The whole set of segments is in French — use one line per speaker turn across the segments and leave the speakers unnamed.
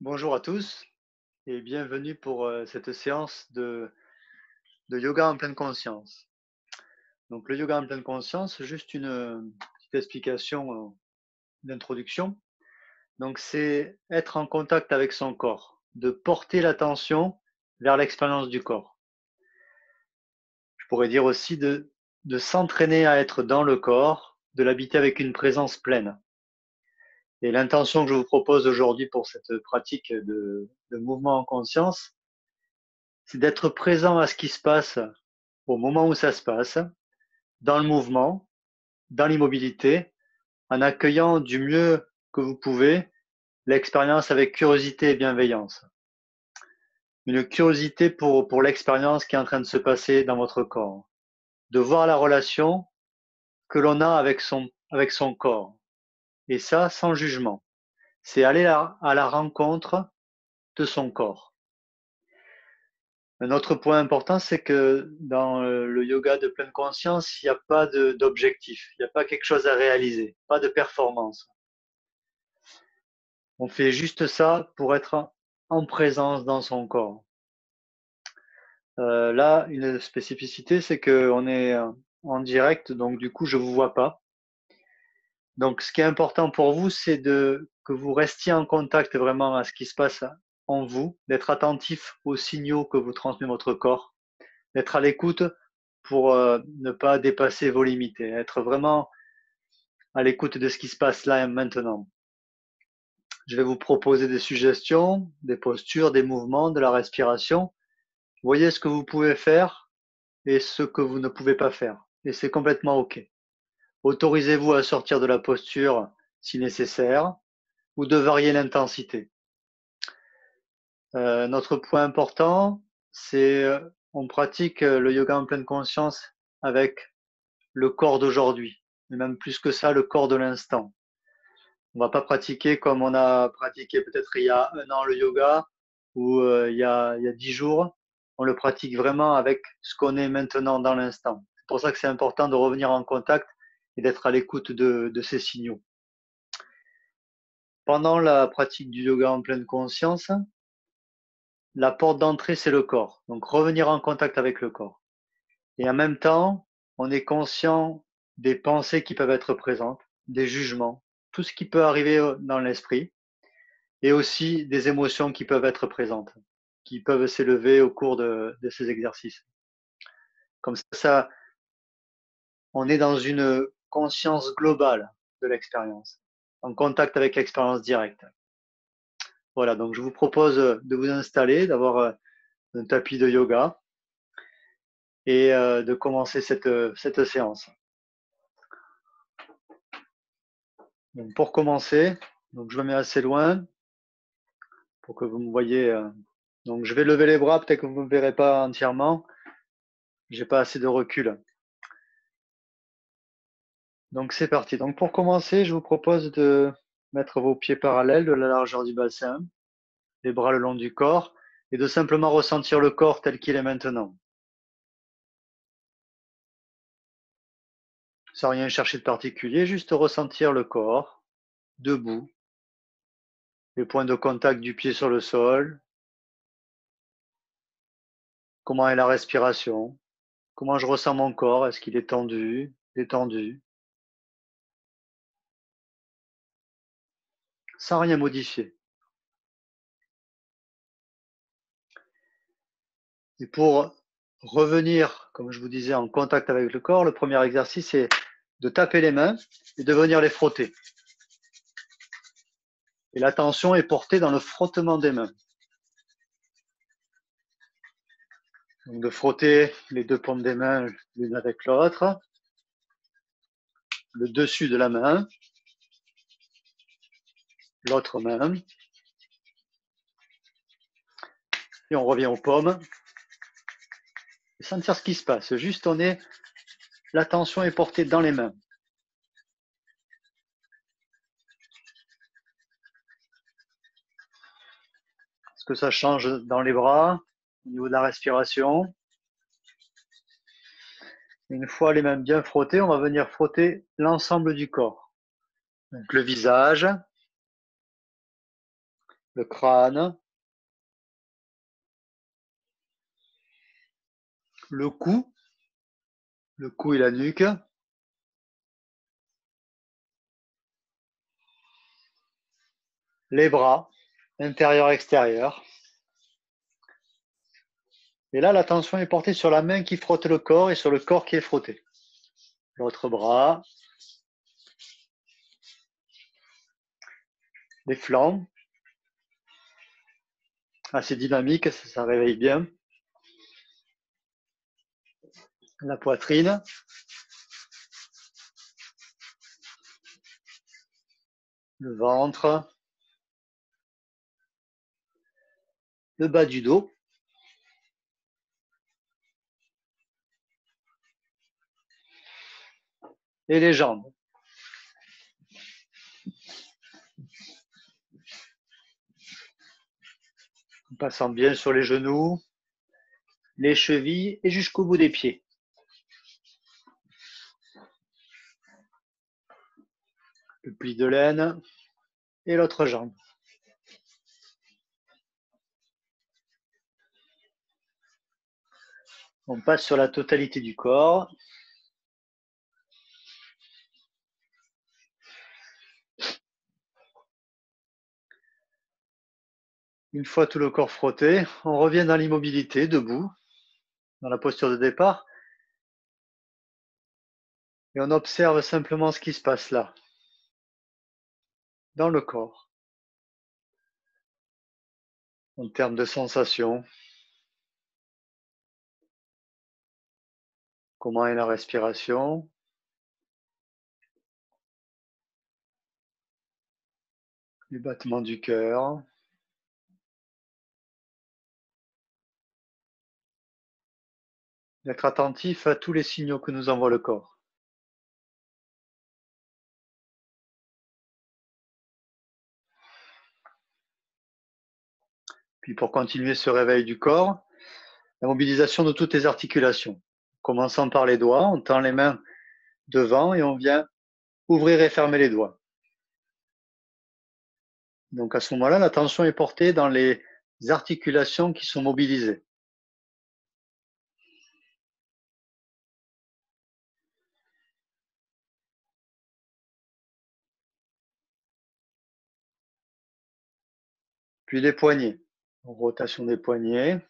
Bonjour à tous et bienvenue pour cette séance de yoga en pleine conscience. Donc le yoga en pleine conscience, juste une petite explication d'introduction. Donc c'est être en contact avec son corps, de porter l'attention vers l'expérience du corps. Je pourrais dire aussi de s'entraîner à être dans le corps, de l'habiter avec une présence pleine. Et l'intention que je vous propose aujourd'hui pour cette pratique de mouvement en conscience, c'est d'être présent à ce qui se passe au moment où ça se passe, dans le mouvement, dans l'immobilité, en accueillant du mieux que vous pouvez l'expérience avec curiosité et bienveillance. Une curiosité pour l'expérience qui est en train de se passer dans votre corps. De voir la relation que l'on a avec son corps. Et ça, sans jugement. C'est aller à la rencontre de son corps. Un autre point important, c'est que dans le yoga de pleine conscience, il n'y a pas d'objectif, il n'y a pas quelque chose à réaliser, pas de performance. On fait juste ça pour être en présence dans son corps. Là, une spécificité, c'est qu'on est en direct, donc du coup, je vous vois pas. Donc, ce qui est important pour vous, c'est que vous restiez en contact vraiment à ce qui se passe en vous, d'être attentif aux signaux que vous transmet votre corps, d'être à l'écoute pour ne pas dépasser vos limites, être vraiment à l'écoute de ce qui se passe là et maintenant. Je vais vous proposer des suggestions, des postures, des mouvements, de la respiration. Voyez ce que vous pouvez faire et ce que vous ne pouvez pas faire. Et c'est complètement OK. Autorisez-vous à sortir de la posture si nécessaire ou de varier l'intensité. Notre point important, c'est on pratique le yoga en pleine conscience avec le corps d'aujourd'hui, et même plus que ça, le corps de l'instant. On va pas pratiquer comme on a pratiqué peut-être il y a un an le yoga ou il y a 10 jours. On le pratique vraiment avec ce qu'on est maintenant dans l'instant. C'est pour ça que c'est important de revenir en contact et d'être à l'écoute de ces signaux. Pendant la pratique du yoga en pleine conscience, la porte d'entrée, c'est le corps. Donc revenir en contact avec le corps. Et en même temps, on est conscient des pensées qui peuvent être présentes, des jugements, tout ce qui peut arriver dans l'esprit, et aussi des émotions qui peuvent être présentes, qui peuvent s'élever au cours de ces exercices. Comme ça, on est dans une conscience globale de l'expérience, en contact avec l'expérience directe. Voilà, donc je vous propose de vous installer, d'avoir un tapis de yoga et de commencer cette séance. Donc pour commencer, donc je me mets assez loin pour que vous me voyez. Donc je vais lever les bras, peut-être que vous ne me verrez pas entièrement. J'ai pas assez de recul. Donc c'est parti. Donc pour commencer, je vous propose de mettre vos pieds parallèles de la largeur du bassin, les bras le long du corps, et de simplement ressentir le corps tel qu'il est maintenant. Sans rien chercher de particulier, juste ressentir le corps, debout, les points de contact du pied sur le sol, comment est la respiration, comment je ressens mon corps, est-ce qu'il est tendu, détendu, sans rien modifier. Et pour revenir, comme je vous disais, en contact avec le corps, le premier exercice, c'est de taper les mains et de venir les frotter. Et l'attention est portée dans le frottement des mains. Donc de frotter les deux paumes des mains l'une avec l'autre, le dessus de la main, l'autre main, et on revient aux paumes. Et sentir ce qui se passe. Juste l'attention est portée dans les mains. Est-ce que ça change dans les bras, au niveau de la respiration? Une fois les mains bien frottées, on va venir frotter l'ensemble du corps. Donc le visage, le crâne, le cou et la nuque, les bras, intérieur, extérieur. Et là, l'attention est portée sur la main qui frotte le corps et sur le corps qui est frotté. L'autre bras, les flancs, assez dynamique, ça réveille bien. La poitrine, le ventre, le bas du dos, et les jambes. En passant bien sur les genoux, les chevilles et jusqu'au bout des pieds. Le pli de laine et l'autre jambe. On passe sur la totalité du corps. Une fois tout le corps frotté, on revient dans l'immobilité, debout, dans la posture de départ. Et on observe simplement ce qui se passe là, dans le corps, en termes de sensations. Comment est la respiration? Les battements du cœur. D'être attentif à tous les signaux que nous envoie le corps. Puis pour continuer ce réveil du corps, la mobilisation de toutes les articulations. Commençant par les doigts, on tend les mains devant et on vient ouvrir et fermer les doigts. Donc à ce moment-là, l'attention est portée dans les articulations qui sont mobilisées. Puis les poignets. Rotation des poignets.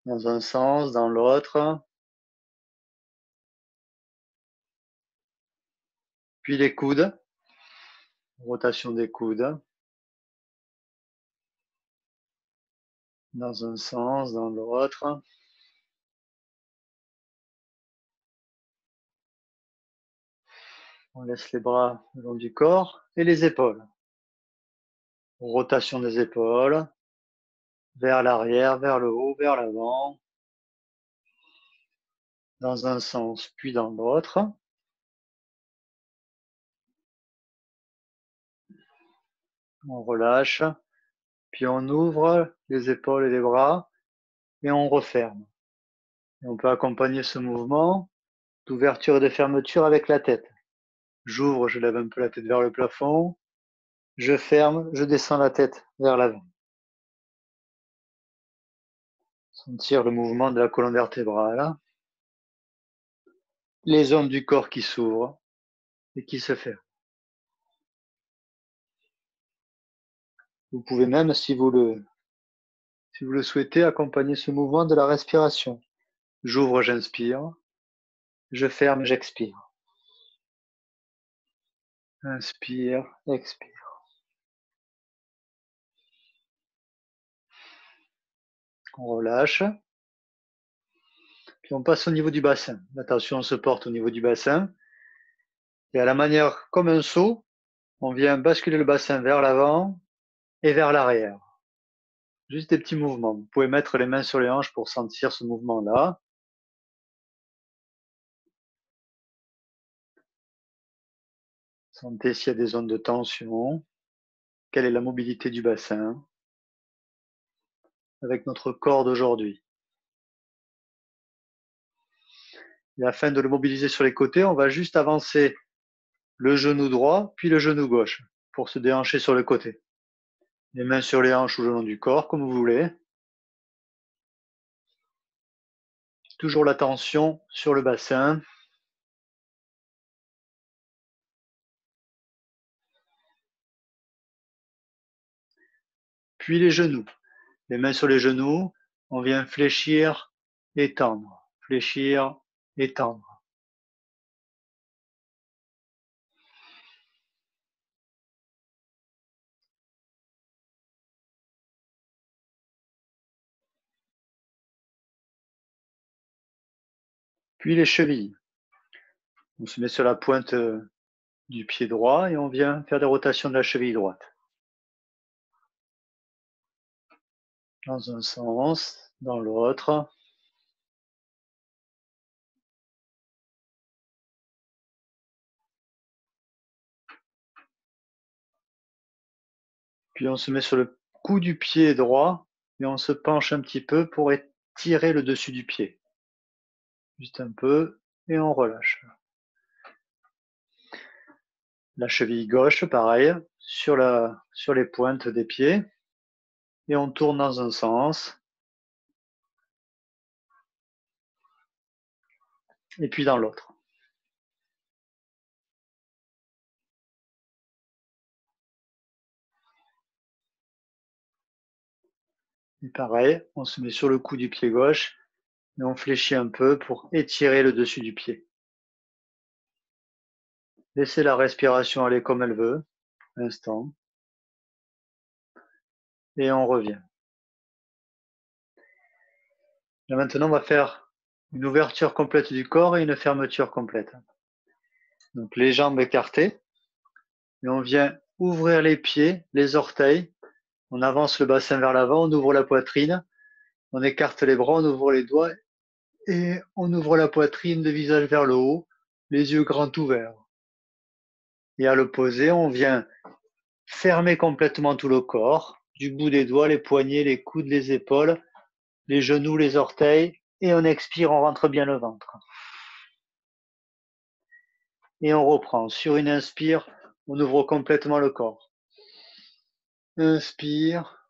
Dans un sens, dans l'autre. Puis les coudes. Rotation des coudes. Dans un sens, dans l'autre. On laisse les bras le long du corps et les épaules. Rotation des épaules. Vers l'arrière, vers le haut, vers l'avant. Dans un sens, puis dans l'autre. On relâche. Puis on ouvre les épaules et les bras et on referme. Et on peut accompagner ce mouvement d'ouverture et de fermeture avec la tête. J'ouvre, je lève un peu la tête vers le plafond. Je ferme, je descends la tête vers l'avant. Sentir le mouvement de la colonne vertébrale. Les zones du corps qui s'ouvrent et qui se ferment. Vous pouvez même, si vous le souhaitez, accompagner ce mouvement de la respiration. J'ouvre, j'inspire. Je ferme, j'expire. Inspire, expire. On relâche. Puis on passe au niveau du bassin. L'attention se porte au niveau du bassin. Et à la manière comme un saut, on vient basculer le bassin vers l'avant et vers l'arrière. Juste des petits mouvements. Vous pouvez mettre les mains sur les hanches pour sentir ce mouvement-là. Sentez s'il y a des zones de tension. Quelle est la mobilité du bassin avec notre corps d'aujourd'hui. Et afin de le mobiliser sur les côtés, on va juste avancer le genou droit, puis le genou gauche. pour se déhancher sur le côté. Les mains sur les hanches ou le long du corps, comme vous voulez. Toujours l'attention sur le bassin. Puis les genoux. Les mains sur les genoux, on vient fléchir, étendre. Fléchir, étendre. Puis les chevilles. On se met sur la pointe du pied droit et on vient faire des rotations de la cheville droite. Dans un sens, dans l'autre. Puis on se met sur le cou du pied droit et on se penche un petit peu pour étirer le dessus du pied. Juste un peu et on relâche. La cheville gauche, pareil, sur les pointes des pieds. Et on tourne dans un sens. Et puis dans l'autre. Et pareil, on se met sur le cou du pied gauche et on fléchit un peu pour étirer le dessus du pied. Laissez la respiration aller comme elle veut, instant. Et on revient. Là maintenant, on va faire une ouverture complète du corps et une fermeture complète. Donc les jambes écartées. Et on vient ouvrir les pieds, les orteils. On avance le bassin vers l'avant, on ouvre la poitrine. On écarte les bras, on ouvre les doigts. Et on ouvre la poitrine, le visage vers le haut, les yeux grands ouverts. Et à l'opposé, on vient fermer complètement tout le corps, du bout des doigts, les poignets, les coudes, les épaules, les genoux, les orteils, et on expire, on rentre bien le ventre. Et on reprend. Sur une inspire, on ouvre complètement le corps. Inspire,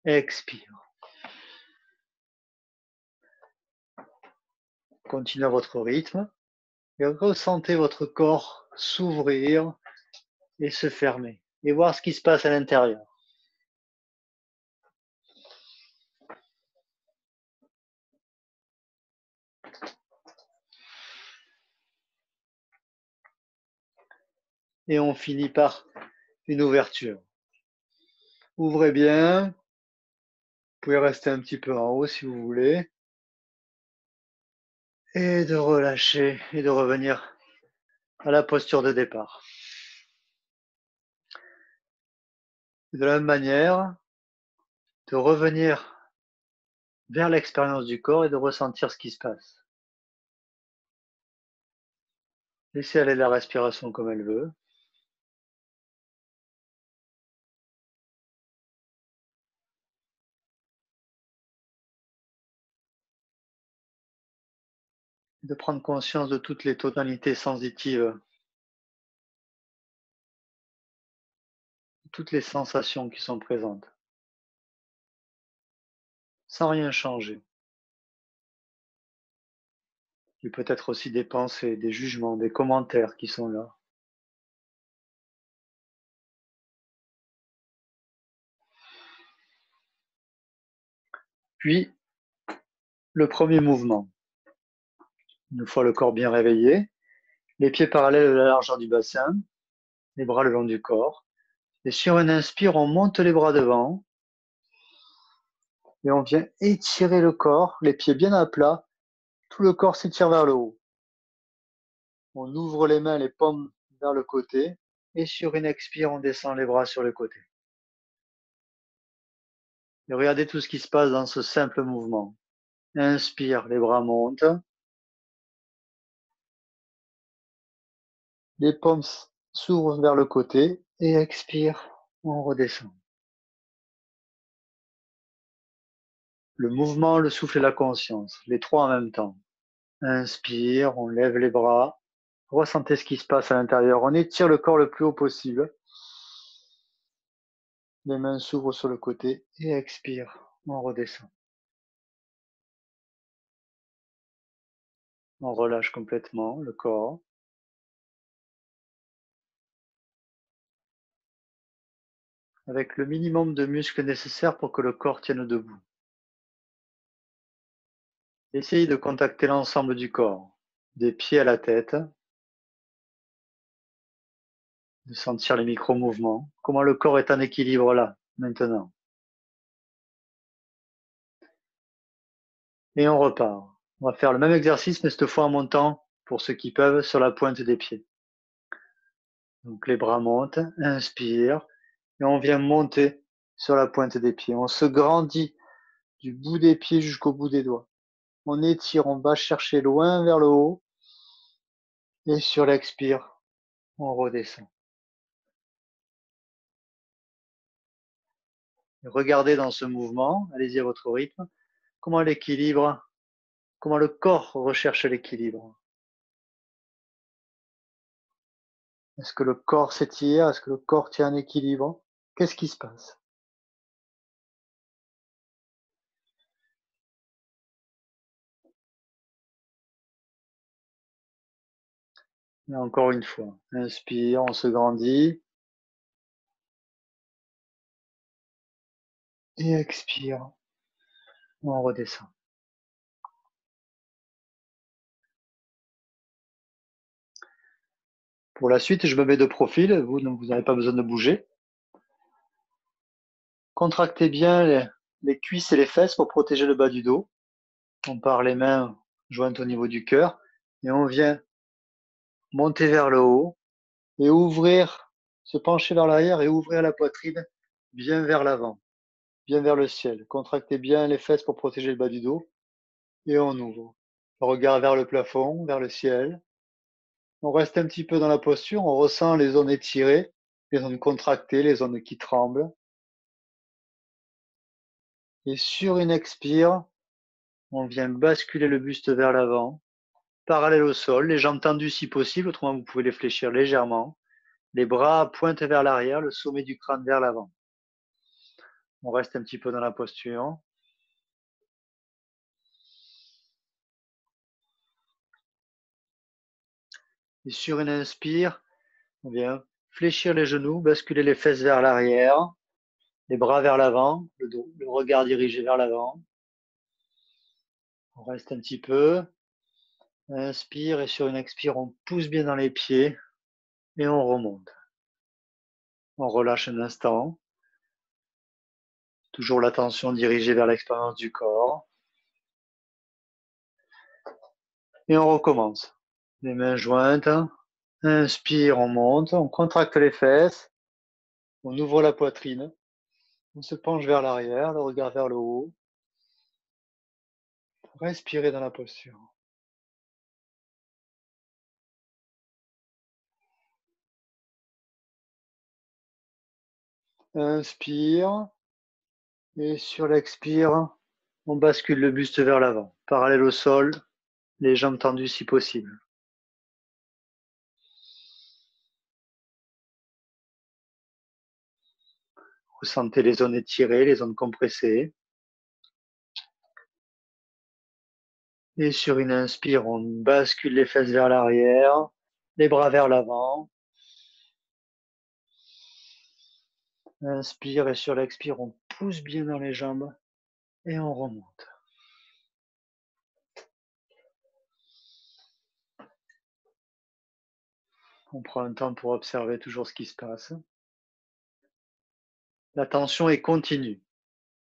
expire. Continuez à votre rythme et ressentez votre corps s'ouvrir et se fermer et voir ce qui se passe à l'intérieur. Et on finit par une ouverture. Ouvrez bien. Vous pouvez rester un petit peu en haut si vous voulez. Et de relâcher et de revenir à la posture de départ. Et de la même manière, de revenir vers l'expérience du corps et de ressentir ce qui se passe. Laissez aller la respiration comme elle veut. De prendre conscience de toutes les tonalités sensitives, toutes les sensations qui sont présentes, sans rien changer. Il peut être aussi des pensées, des jugements, des commentaires qui sont là. Puis, le premier mouvement. Une fois le corps bien réveillé, les pieds parallèles à la largeur du bassin, les bras le long du corps. Et sur une inspire, on monte les bras devant et on vient étirer le corps, les pieds bien à plat, tout le corps s'étire vers le haut. On ouvre les mains, les paumes vers le côté et sur une expire, on descend les bras sur le côté. Et regardez tout ce qui se passe dans ce simple mouvement. Inspire, les bras montent. Les paumes s'ouvrent vers le côté et expire, on redescend. Le mouvement, le souffle et la conscience, les trois en même temps. Inspire, on lève les bras. Ressentez ce qui se passe à l'intérieur. On étire le corps le plus haut possible. Les mains s'ouvrent sur le côté et expire. On redescend. On relâche complètement le corps. Avec le minimum de muscles nécessaires pour que le corps tienne debout. Essayez de contacter l'ensemble du corps, des pieds à la tête, de sentir les micro-mouvements, comment le corps est en équilibre là, maintenant. Et on repart. On va faire le même exercice, mais cette fois en montant, pour ceux qui peuvent, sur la pointe des pieds. Donc les bras montent, inspire, et on vient monter sur la pointe des pieds. On se grandit du bout des pieds jusqu'au bout des doigts. On étire, on va chercher loin vers le haut, et sur l'expire, on redescend. Regardez dans ce mouvement, allez-y à votre rythme, comment l'équilibre, comment le corps recherche l'équilibre. Est-ce que le corps s'étire? Est-ce que le corps tient un équilibre? Qu'est-ce qui se passe? Et encore une fois, inspire, on se grandit. Et expire, on redescend. Pour la suite, je me mets de profil, vous n'avez pas besoin de bouger. Contractez bien les cuisses et les fesses pour protéger le bas du dos. On part les mains jointes au niveau du cœur et on vient monter vers le haut et ouvrir, se pencher vers l'arrière et ouvrir la poitrine bien vers l'avant, bien vers le ciel. Contractez bien les fesses pour protéger le bas du dos et on ouvre. Regard vers le plafond, vers le ciel. On reste un petit peu dans la posture, on ressent les zones étirées, les zones contractées, les zones qui tremblent. Et sur une expire, on vient basculer le buste vers l'avant, parallèle au sol, les jambes tendues si possible, autrement vous pouvez les fléchir légèrement. Les bras pointent vers l'arrière, le sommet du crâne vers l'avant. On reste un petit peu dans la posture. Et sur une inspire, on vient fléchir les genoux, basculer les fesses vers l'arrière, les bras vers l'avant, le regard dirigé vers l'avant. On reste un petit peu. Inspire et sur une expire, on pousse bien dans les pieds et on remonte. On relâche un instant. Toujours l'attention dirigée vers l'expérience du corps. Et on recommence. Les mains jointes. Inspire, on monte, on contracte les fesses. On ouvre la poitrine. On se penche vers l'arrière, le regard vers le haut. Respirez dans la posture. Inspire. Et sur l'expire, on bascule le buste vers l'avant. Parallèle au sol, les jambes tendues si possible. Ressentez les zones étirées, les zones compressées. Et sur une inspire, on bascule les fesses vers l'arrière, les bras vers l'avant. Inspire et sur l'expire, on pousse bien dans les jambes et on remonte. On prend un temps pour observer toujours ce qui se passe. La tension est continue,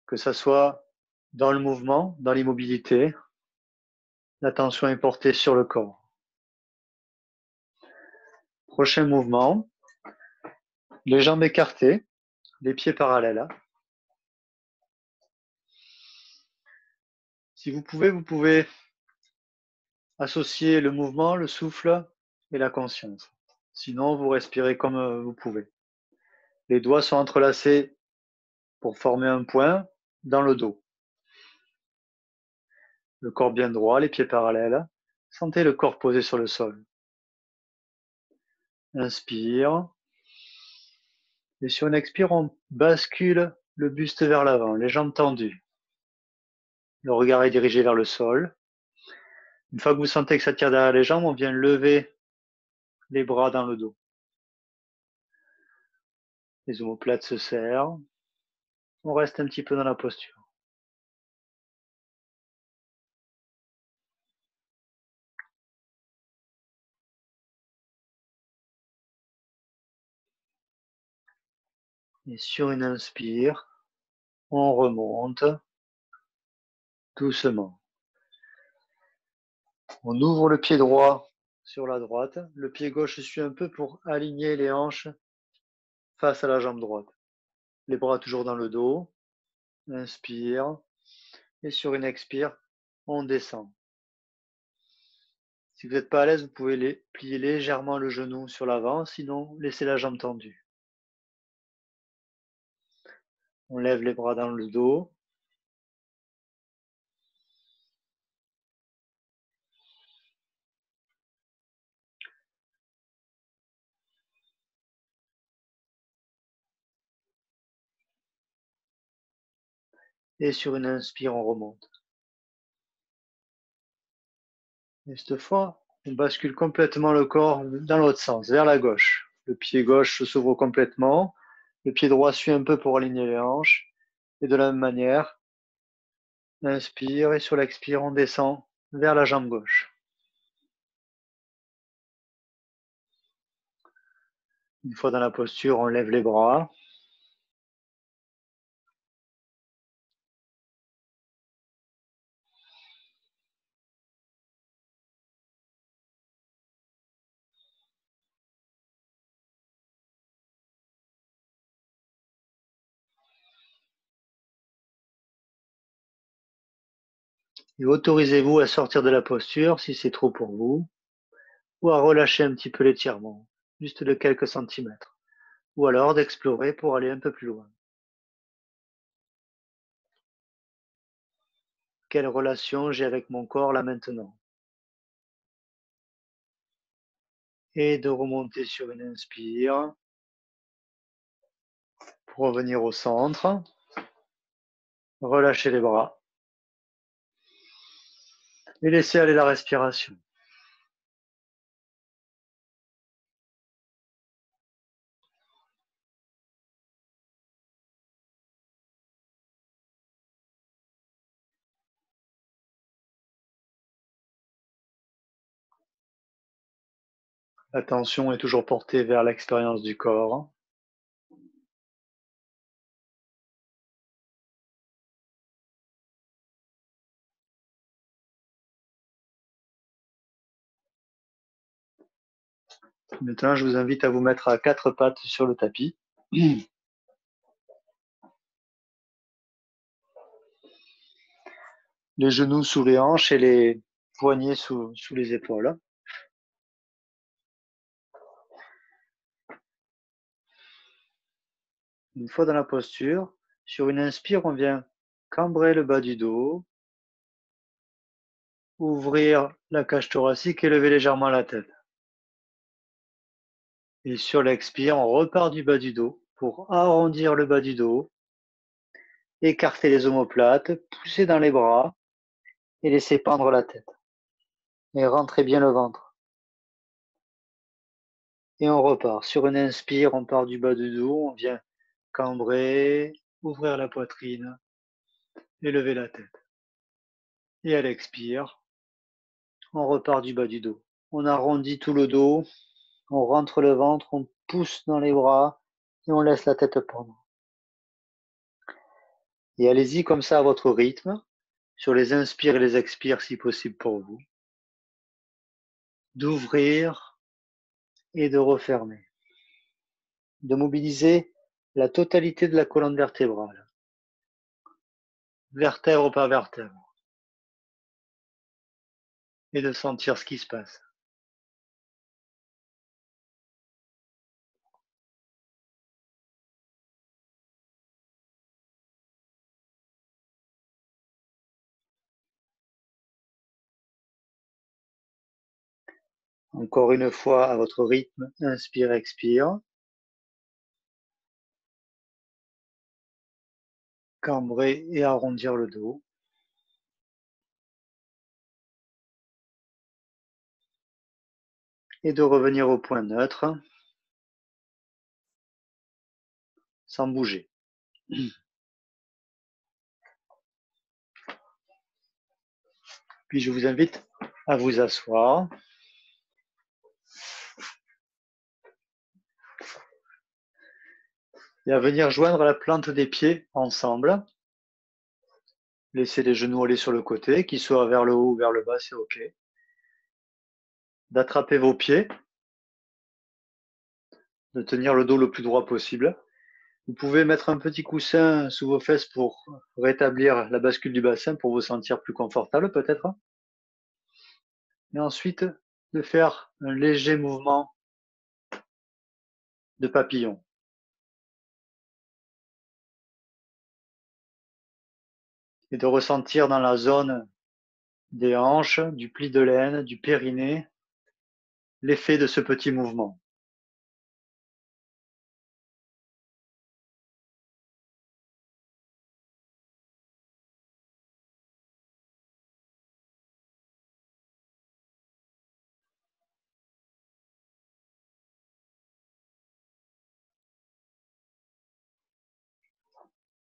que ce soit dans le mouvement, dans l'immobilité. La tension est portée sur le corps. Prochain mouvement, les jambes écartées, les pieds parallèles. Si vous pouvez associer le mouvement, le souffle et la conscience. Sinon, vous respirez comme vous pouvez. Les doigts sont entrelacés pour former un point dans le dos. Le corps bien droit, les pieds parallèles. Sentez le corps posé sur le sol. Inspire. Et sur une expire, on bascule le buste vers l'avant, les jambes tendues. Le regard est dirigé vers le sol. Une fois que vous sentez que ça tire derrière les jambes, on vient lever les bras dans le dos. Les omoplates se serrent. On reste un petit peu dans la posture. Et sur une inspire, on remonte doucement. On ouvre le pied droit sur la droite. Le pied gauche suit un peu pour aligner les hanches face à la jambe droite. Les bras toujours dans le dos. Inspire. Et sur une expire, on descend. Si vous n'êtes pas à l'aise, vous pouvez plier légèrement le genou sur l'avant, sinon laissez la jambe tendue. On lève les bras dans le dos. Et sur une inspire, on remonte. Et cette fois, on bascule complètement le corps dans l'autre sens, vers la gauche. Le pied gauche s'ouvre complètement. Le pied droit suit un peu pour aligner les hanches. Et de la même manière, inspire et sur l'expire, on descend vers la jambe gauche. Une fois dans la posture, on lève les bras. Et autorisez-vous à sortir de la posture si c'est trop pour vous, ou à relâcher un petit peu l'étirement, juste de quelques centimètres, ou alors d'explorer pour aller un peu plus loin. Quelle relation j'ai avec mon corps là maintenant? Et de remonter sur une inspire pour revenir au centre. Relâchez les bras et laissez aller la respiration. L'attention est toujours portée vers l'expérience du corps. Maintenant, je vous invite à vous mettre à quatre pattes sur le tapis. Les genoux sous les hanches et les poignets sous les épaules. Une fois dans la posture, sur une inspire, on vient cambrer le bas du dos, ouvrir la cage thoracique et lever légèrement la tête. Et sur l'expire, on repart du bas du dos pour arrondir le bas du dos, écarter les omoplates, pousser dans les bras et laisser pendre la tête. Et rentrez bien le ventre. Et on repart. Sur une inspire, on part du bas du dos, on vient cambrer, ouvrir la poitrine et lever la tête. Et à l'expire, on repart du bas du dos. On arrondit tout le dos, on rentre le ventre, on pousse dans les bras et on laisse la tête pendre. Et allez-y comme ça à votre rythme, sur les inspires et les expires si possible pour vous, d'ouvrir et de refermer, de mobiliser la totalité de la colonne vertébrale, vertèbre par vertèbre, et de sentir ce qui se passe. Encore une fois à votre rythme, inspire, expire. cambrer et arrondir le dos. Et de revenir au point neutre sans bouger. Puis je vous invite à vous asseoir. Et à venir joindre la plante des pieds ensemble. Laissez les genoux aller sur le côté, qu'ils soient vers le haut ou vers le bas, c'est OK. D'attraper vos pieds, de tenir le dos le plus droit possible. Vous pouvez mettre un petit coussin sous vos fesses pour rétablir la bascule du bassin, pour vous sentir plus confortable peut-être. Et ensuite, de faire un léger mouvement de papillon. Et de ressentir dans la zone des hanches, du pli de l'aine, du périnée, l'effet de ce petit mouvement.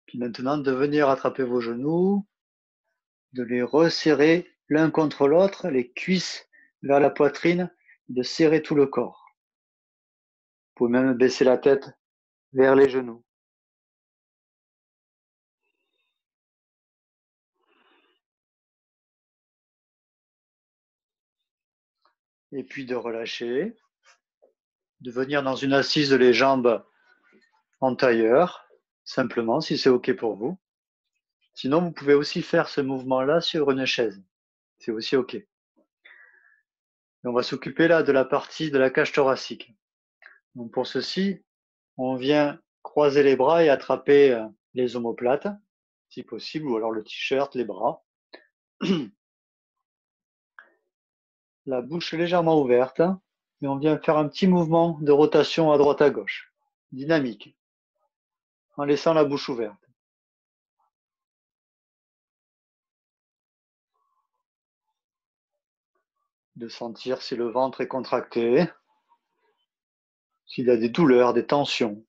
Puis maintenant, de venir attraper vos genoux, de les resserrer l'un contre l'autre, les cuisses vers la poitrine, de serrer tout le corps. Vous pouvez même baisser la tête vers les genoux. Et puis de relâcher, de venir dans une assise, les jambes en tailleur, simplement, si c'est OK pour vous. Sinon, vous pouvez aussi faire ce mouvement-là sur une chaise. C'est aussi OK. Et on va s'occuper là de la partie de la cage thoracique. Donc pour ceci, on vient croiser les bras et attraper les omoplates, si possible, ou alors le t-shirt, les bras. La bouche légèrement ouverte, et on vient faire un petit mouvement de rotation à droite à gauche, dynamique, en laissant la bouche ouverte. De sentir si le ventre est contracté, s'il y a des douleurs, des tensions.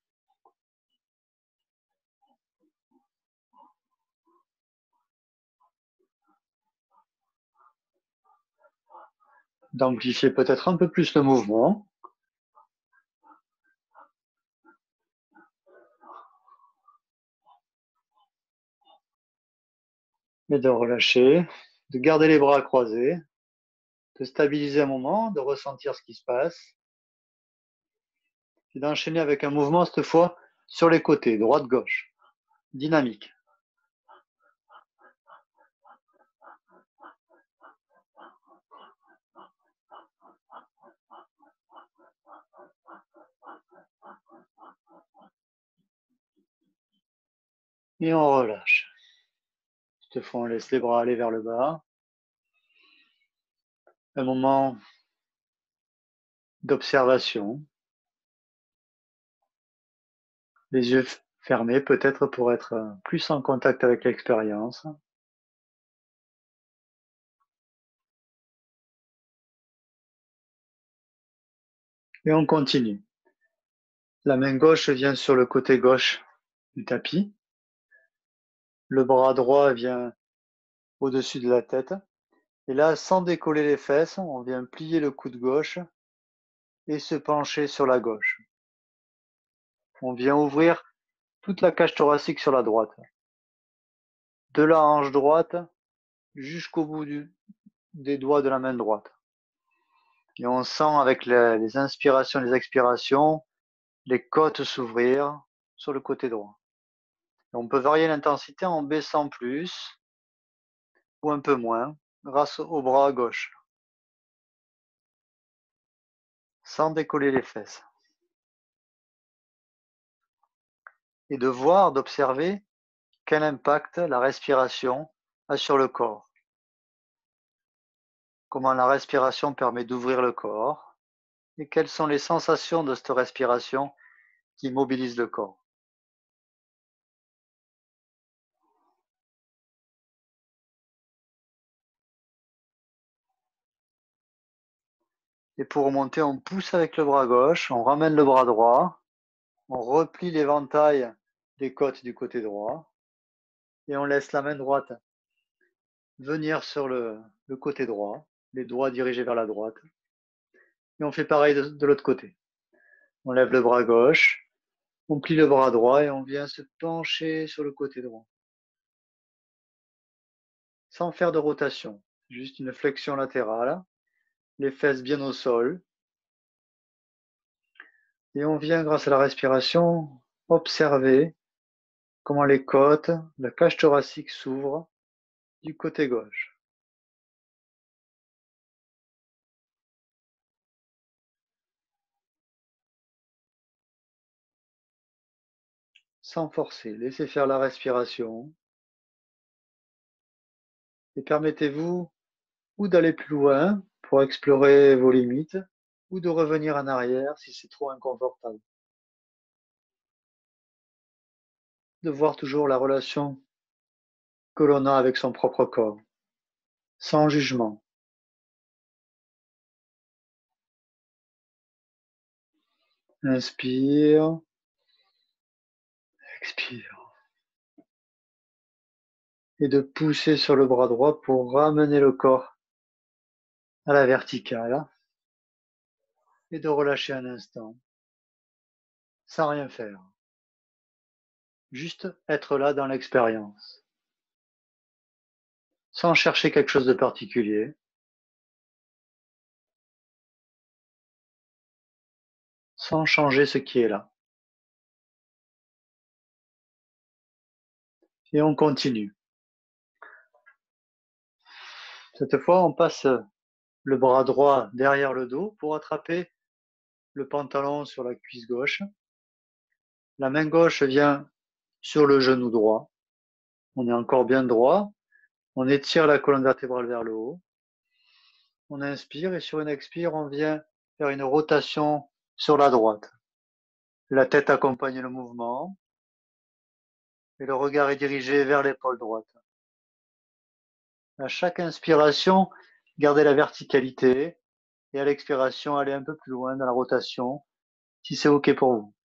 D'amplifier peut-être un peu plus le mouvement. Et de relâcher, de garder les bras croisés, de stabiliser un moment, de ressentir ce qui se passe. Et d'enchaîner avec un mouvement, cette fois, sur les côtés, droite-gauche, dynamique. Et on relâche. Cette fois, on laisse les bras aller vers le bas. Un moment d'observation. Les yeux fermés, peut-être pour être plus en contact avec l'expérience. Et on continue. La main gauche vient sur le côté gauche du tapis. Le bras droit vient au-dessus de la tête. Et là, sans décoller les fesses, on vient plier le coude gauche et se pencher sur la gauche. On vient ouvrir toute la cage thoracique sur la droite. De la hanche droite jusqu'au bout des doigts de la main droite. Et on sent avec les inspirations et les expirations les côtes s'ouvrir sur le côté droit. Et on peut varier l'intensité en baissant plus ou un peu moins grâce au bras gauche, sans décoller les fesses. Et de voir, d'observer quel impact la respiration a sur le corps. Comment la respiration permet d'ouvrir le corps et quelles sont les sensations de cette respiration qui mobilise le corps. Et pour remonter, on pousse avec le bras gauche, on ramène le bras droit, on replie l'éventail des côtes du côté droit et on laisse la main droite venir sur le côté droit, les doigts dirigés vers la droite. Et on fait pareil de l'autre côté. On lève le bras gauche, on plie le bras droit et on vient se pencher sur le côté droit. Sans faire de rotation, juste une flexion latérale, les fesses bien au sol. Et on vient, grâce à la respiration, observer comment les côtes, la cage thoracique s'ouvrent du côté gauche. Sans forcer, laissez faire la respiration. Et permettez-vous ou d'aller plus loin pour explorer vos limites, ou de revenir en arrière si c'est trop inconfortable. De voir toujours la relation que l'on a avec son propre corps, sans jugement. Inspire, expire. Et de pousser sur le bras droit pour ramener le corps à la verticale. Et de relâcher un instant, sans rien faire. Juste être là dans l'expérience. Sans chercher quelque chose de particulier. Sans changer ce qui est là. Et on continue. Cette fois, on passe le bras droit derrière le dos pour attraper le pantalon sur la cuisse gauche. La main gauche vient sur le genou droit. On est encore bien droit. On étire la colonne vertébrale vers le haut. On inspire et sur une expire, on vient faire une rotation sur la droite. La tête accompagne le mouvement et le regard est dirigé vers l'épaule droite. À chaque inspiration, gardez la verticalité et à l'expiration, allez un peu plus loin dans la rotation si c'est OK pour vous.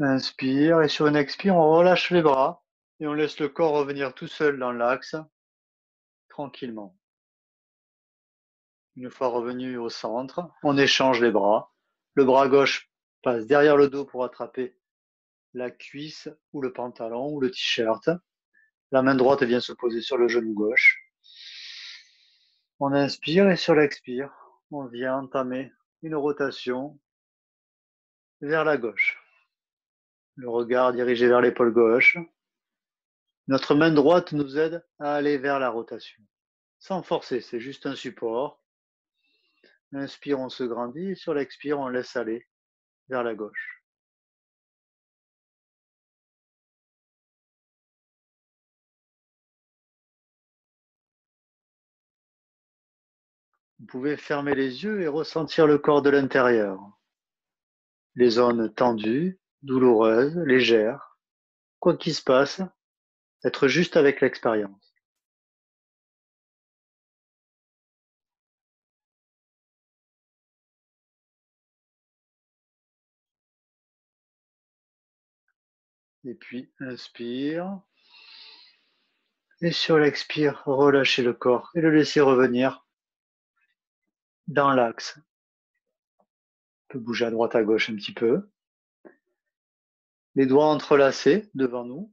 Inspire et sur une expire, on relâche les bras et on laisse le corps revenir tout seul dans l'axe, tranquillement. Une fois revenu au centre, on échange les bras. Le bras gauche passe derrière le dos pour attraper la cuisse ou le pantalon ou le t-shirt. La main droite vient se poser sur le genou gauche. On inspire et sur l'expire, on vient entamer une rotation vers la gauche. Le regard dirigé vers l'épaule gauche. Notre main droite nous aide à aller vers la rotation. Sans forcer, c'est juste un support. Inspire, on se grandit et sur l'expire, on laisse aller vers la gauche. Vous pouvez fermer les yeux et ressentir le corps de l'intérieur. Les zones tendues, douloureuses, légères. Quoi qu'il se passe, être juste avec l'expérience. Et puis, inspire. Et sur l'expire, relâchez le corps et le laissez revenir dans l'axe. On peut bouger à droite à gauche un petit peu. Les doigts entrelacés devant nous.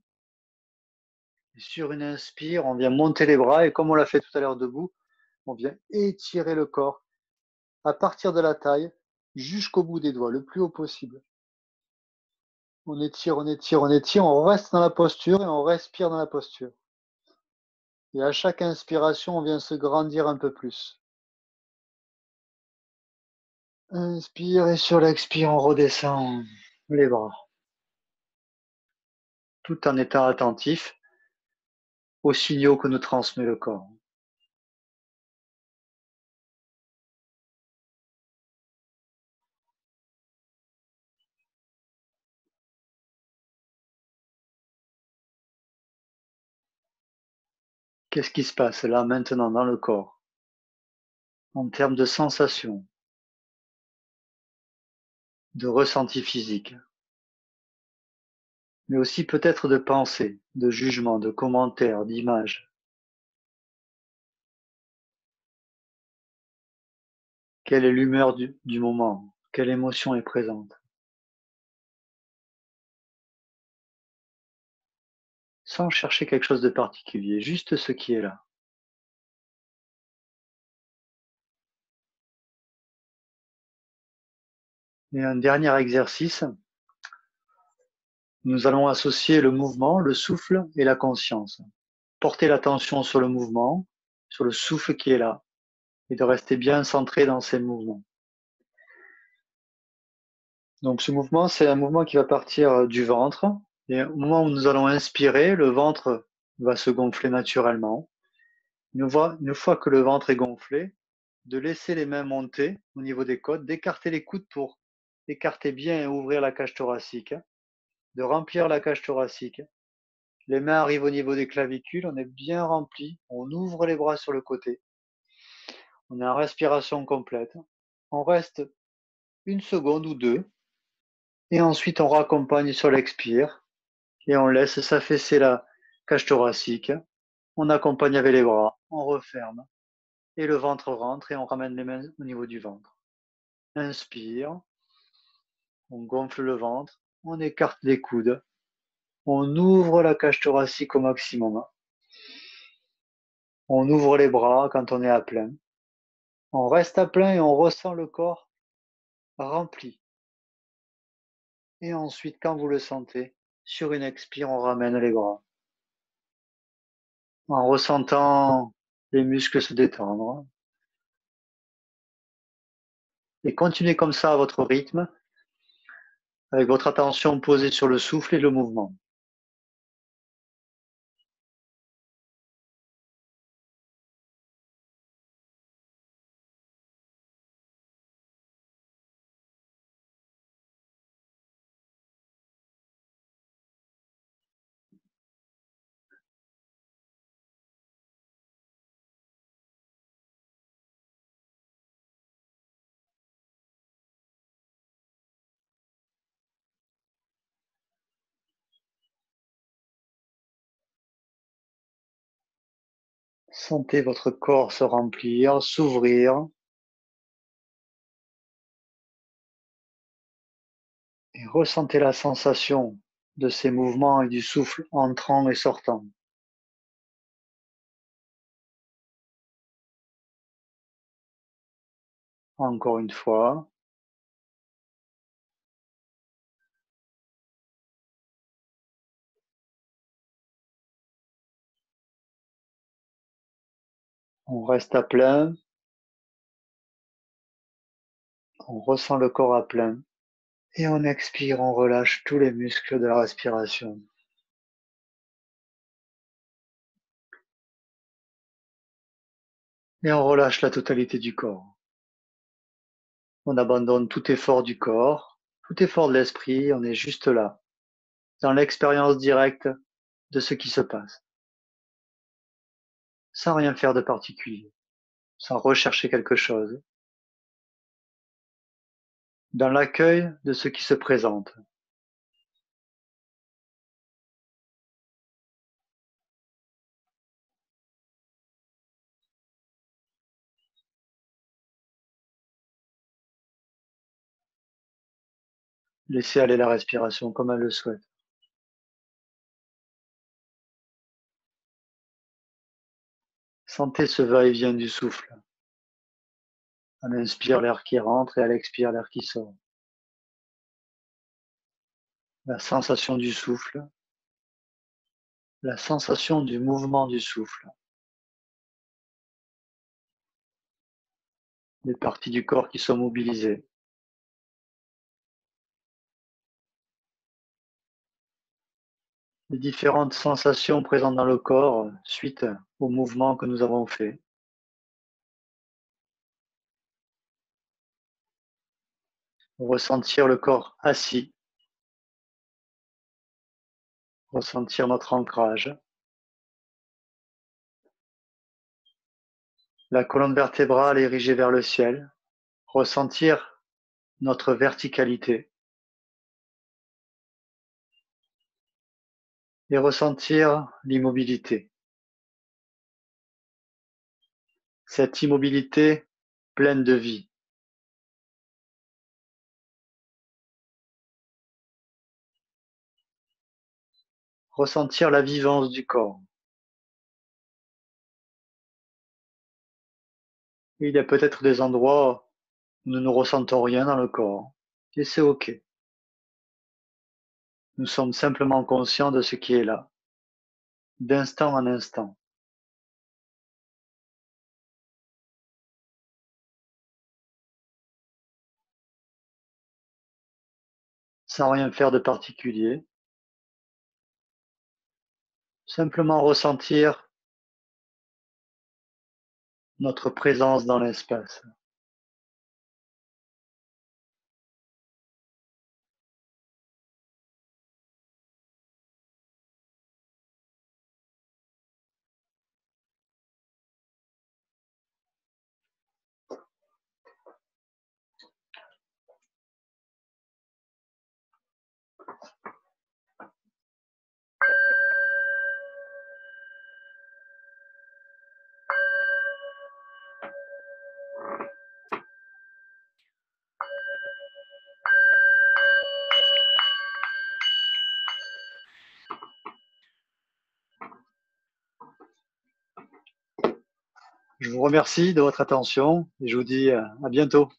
Et sur une inspire, on vient monter les bras et comme on l'a fait tout à l'heure debout, on vient étirer le corps à partir de la taille jusqu'au bout des doigts, le plus haut possible. On étire, on étire, on étire, on reste dans la posture et on respire dans la posture. Et à chaque inspiration, on vient se grandir un peu plus. Inspire et sur l'expire, on redescend les bras. Tout en étant attentif aux signaux que nous transmet le corps. Qu'est-ce qui se passe là maintenant dans le corps en termes de sensations, de ressenti physique, mais aussi peut-être de pensées, de jugements, de commentaires, d'images. Quelle est l'humeur du moment? Quelle émotion est présente? Sans chercher quelque chose de particulier, juste ce qui est là. Et un dernier exercice, nous allons associer le mouvement, le souffle et la conscience. Porter l'attention sur le mouvement, sur le souffle qui est là, et de rester bien centré dans ces mouvements. Donc ce mouvement, c'est un mouvement qui va partir du ventre. Et au moment où nous allons inspirer, le ventre va se gonfler naturellement. Une fois que le ventre est gonflé, de laisser les mains monter au niveau des côtes, d'écarter les coudes pour écarter bien et ouvrir la cage thoracique, de remplir la cage thoracique. Les mains arrivent au niveau des clavicules, on est bien rempli, on ouvre les bras sur le côté. On est en respiration complète. On reste une seconde ou deux et ensuite on raccompagne sur l'expire et on laisse s'affaisser la cage thoracique. On accompagne avec les bras, on referme et le ventre rentre et on ramène les mains au niveau du ventre. Inspire, on gonfle le ventre, on écarte les coudes, on ouvre la cage thoracique au maximum. On ouvre les bras quand on est à plein. On reste à plein et on ressent le corps rempli. Et ensuite, quand vous le sentez, sur une expire, on ramène les bras. En ressentant les muscles se détendre. Et continuez comme ça à votre rythme, avec votre attention posée sur le souffle et le mouvement. Sentez votre corps se remplir, s'ouvrir. Et ressentez la sensation de ces mouvements et du souffle entrant et sortant. Encore une fois. On reste à plein. On ressent le corps à plein. Et on expire, on relâche tous les muscles de la respiration. Et on relâche la totalité du corps. On abandonne tout effort du corps, tout effort de l'esprit, on est juste là, dans l'expérience directe de ce qui se passe, sans rien faire de particulier, sans rechercher quelque chose, dans l'accueil de ce qui se présente. Laissez aller la respiration comme elle le souhaite. Sentez ce va-et-vient du souffle. À l'inspire, l'air qui rentre et à l'expire, l'air qui sort. La sensation du souffle, la sensation du mouvement du souffle. Les parties du corps qui sont mobilisées. Les différentes sensations présentes dans le corps suite au mouvement que nous avons fait. Ressentir le corps assis. Ressentir notre ancrage. la colonne vertébrale érigée vers le ciel, ressentir notre verticalité et ressentir l'immobilité. Cette immobilité pleine de vie. Ressentir la vivance du corps. Il y a peut-être des endroits où nous ne ressentons rien dans le corps, et c'est OK. Nous sommes simplement conscients de ce qui est là, d'instant en instant. Sans rien faire de particulier, simplement ressentir notre présence dans l'espace. Je vous remercie de votre attention et je vous dis à bientôt.